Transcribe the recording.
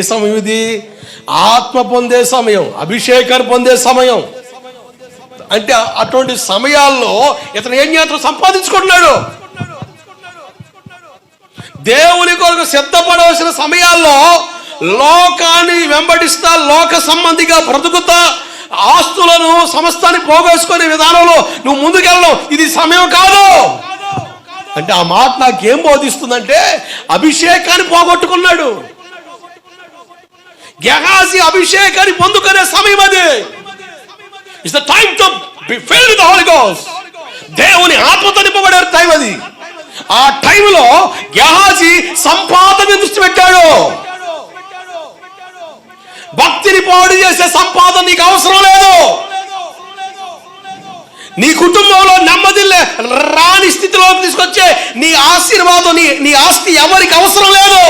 సమయం ఇది ఆత్మ పొందే సమయం, అభిషేకాన్ని పొందే సమయం. అంటే అటువంటి సమయాల్లో ఇతను ఏం చేస్తాడు? సంపాదించుకుంటున్నాడు. దేవుని కొరకు సిద్ధపడవలసిన సమయాల్లో లోకాన్ని వెంబడిస్తా, లోక సంబంధిగా బ్రతుకుతా, ఆస్తులను సమస్తాన్ని పోగేసుకునే విధానంలో నువ్వు ముందుకెళ్ళడం ఇది సమయం కాదు. అంటే ఆ మాట నాకేం బోధిస్తుందంటే అభిషేకాన్ని పోగొట్టుకున్నాడు. గెహాజీ అభిషేకాన్ని పొందుకునే సమయం అది. It's the time to be filled with the Holy Ghost. దేవుని ఆత్మతో నింపబడే టైం అది. ఆ టైంలో గెహాజీ సంపాదన దృష్టి పెట్టాడు. భక్తిని పాడు చేసే సంపాదన నీకు అవసరం లేదు. నీ కుటుంబంలో నెమ్మది రాని స్థితిలోకి తీసుకొచ్చే నీ ఆశీర్వాదం, నీ ఆస్తి ఎవరికి అవసరం లేదు.